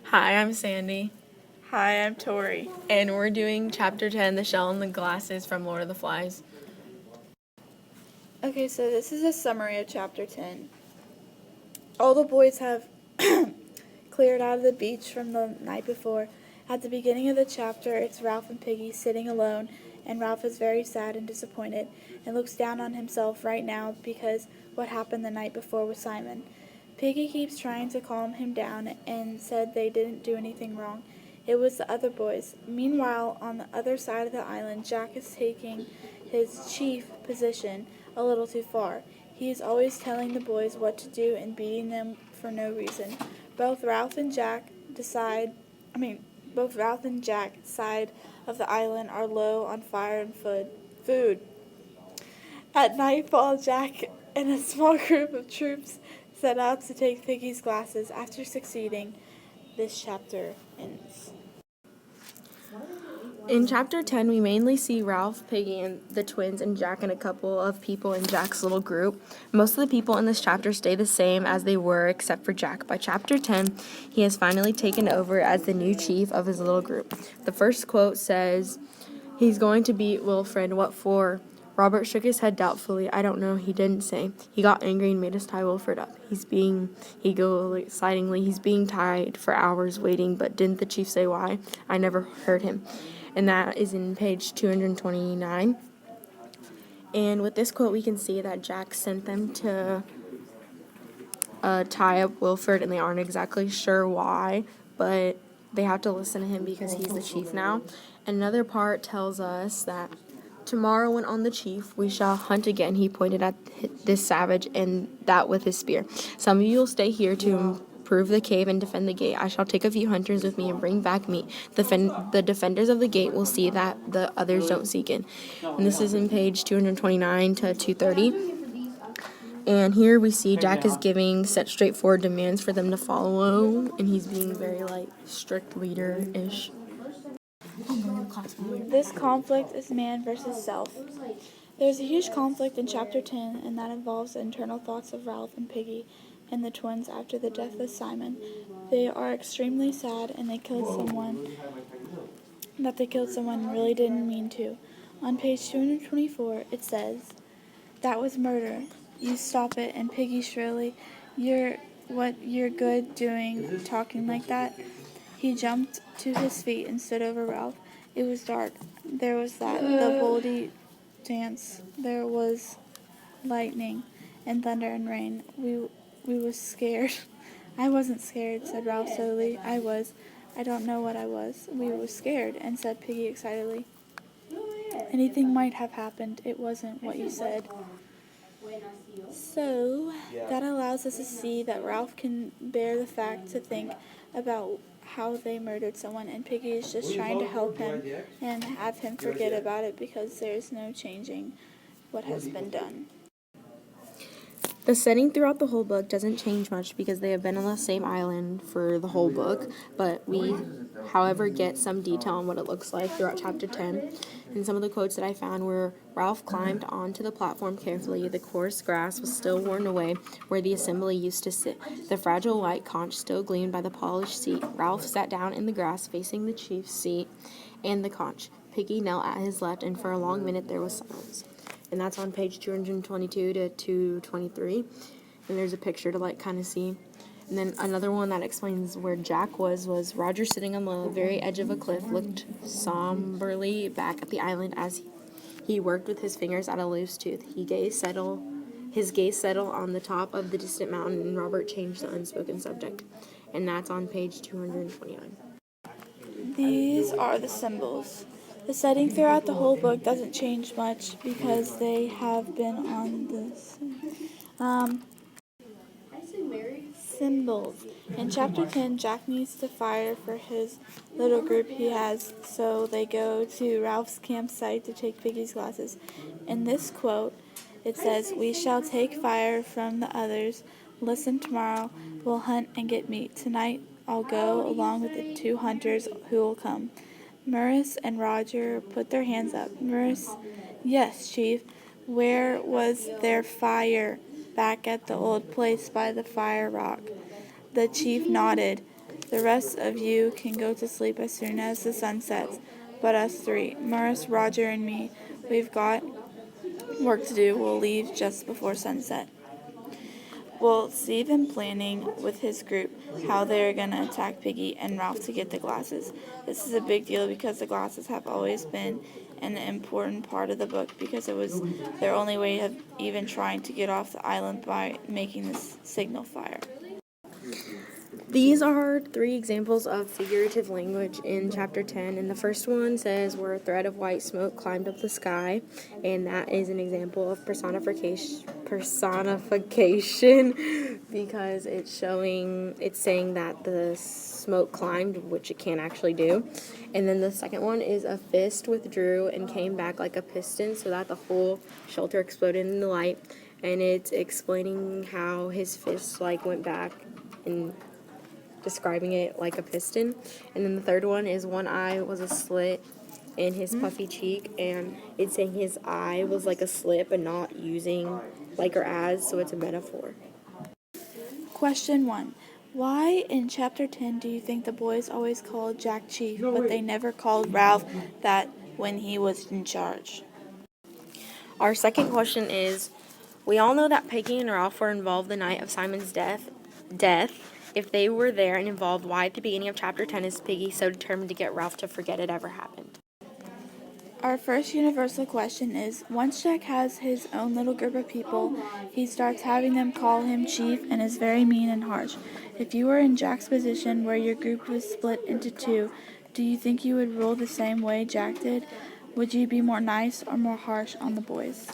Hi, I'm Sandy, Hi, I'm Torri. and we're doing Chapter 10, The Shell and the Glasses from Lord of the Flies. Okay, so this is a summary of Chapter 10. All the boys have cleared out of the beach from the night before. At the beginning of the chapter, it's Ralph and Piggy sitting alone, and Ralph is very sad and disappointed and looks down on himself right now because what happened the night before with Simon. Piggy keeps trying to calm him down and said they didn't do anything wrong. It was the other boys. Meanwhile, on the other side of the island, Jack is taking his chief position a little too far. He is always telling the boys what to do and beating them for no reason. Both Ralph and Jack's side of the island are low on fire and food. At nightfall, Jack and a small group of troops set out to take Piggy's glasses. After succeeding, this chapter ends. In Chapter 10, we mainly see Ralph, Piggy, and the twins, and Jack and a couple of people in Jack's little group. Most of the people in this chapter stay the same as they were, except for Jack. By Chapter 10, he has finally taken over as the new chief of his little group. The first quote says, "He's going to beat Wilfred. What for?" Robert shook his head doubtfully. "I don't know," he didn't say. "He got angry and made us tie Wilfred up. He's being tied for hours waiting, but didn't the chief say why? I never heard him." And that is in page 229. And with this quote, we can see that Jack sent them to tie up Wilfred, and they aren't exactly sure why, but they have to listen to him because he's the chief now. Another part tells us that tomorrow, when on the chief, we shall hunt again. He pointed at this savage, and that with his spear. Some of you will stay here to improve the cave and defend the gate. I shall take a few hunters with me and bring back meat. The defenders of the gate will see that the others don't seek in. And this is in page 229 to 230. And here we see Jack is giving set straightforward demands for them to follow, and he's being very, strict leader-ish. This conflict is man versus self. There's a huge conflict in Chapter 10, and that involves the internal thoughts of Ralph and Piggy and the twins after the death of Simon. They are extremely sad, and they killed someone and really didn't mean to. On page 224, it says, "That was murder. You stop it," and Piggy shrilly, "You're good doing talking like that?" He jumped to his feet and stood over Ralph. It was dark. There was the boldy dance. There was lightning and thunder and rain. We was scared. "I wasn't scared," said Ralph slowly. "I was. I don't know what I was." "We was scared," and said Piggy excitedly. "Anything might have happened. It wasn't what you said." So, that allows us to see that Ralph can bear the fact to think about how they murdered someone, and Piggy is just trying to help him and have him forget about it because there's no changing what has been done. The setting throughout the whole book doesn't change much because they have been on the same island for the whole book, but we, however, get some detail on what it looks like throughout Chapter 10. And some of the quotes that I found were, "Ralph climbed onto the platform carefully. The coarse grass was still worn away where the assembly used to sit. The fragile white conch still gleamed by the polished seat. Ralph sat down in the grass facing the chief's seat and the conch. Piggy knelt at his left, and for a long minute there was silence." And that's on page 222 to 223. And there's a picture to kind of see. And then another one that explains where Jack was Roger, sitting on the very edge of a cliff, looked somberly back at the island as he worked with his fingers at a loose tooth. His gaze settled on the top of the distant mountain, and Robert changed the unspoken subject. And that's on page 229. These are the symbols. The setting throughout the whole book doesn't change much because they have been on this. Symbols. In Chapter 10, Jack needs to fire for his little group he has, so they go to Ralph's campsite to take Piggy's glasses. In this quote, it says, "We shall take fire from the others. Listen tomorrow. We'll hunt and get meat. Tonight I'll go along with the 2 hunters who will come." Maurice and Roger put their hands up. Maurice, "Yes, Chief. Where was their fire?" "Back at the old place by the fire rock." The chief nodded. The rest of you can go to sleep as soon as the sun sets. But us three, Morris, Roger, and me, we've got work to do. We'll leave just before sunset. We'll see them planning with his group how they are going to attack Piggy and Ralph to get the glasses. This is a big deal because the glasses have always been an important part of the book because it was their only way of even trying to get off the island by making this signal fire. These are 3 examples of figurative language in chapter 10, and the first one says where a thread of white smoke climbed up the sky, and that is an example of personification because it's saying that the smoke climbed, which it can't actually do. And then the second one is a fist withdrew and came back like a piston so that the whole shelter exploded in the light, and it's explaining how his fist went back and describing it like a piston. And then the third one is one eye was a slit in his puffy cheek, and it's saying his eye was like a slip and not using like or as, so it's a metaphor. Question 1. Why in chapter 10 do you think the boys always called Jack Chief, but they never called Ralph that when he was in charge? Our second question is, we all know that Peggy and Ralph were involved the night of Simon's death. If they were there and involved, why at the beginning of chapter 10 is Piggy so determined to get Ralph to forget it ever happened? Our first universal question is, once Jack has his own little group of people, he starts having them call him Chief and is very mean and harsh. If you were in Jack's position where your group was split into 2, do you think you would rule the same way Jack did? Would you be more nice or more harsh on the boys?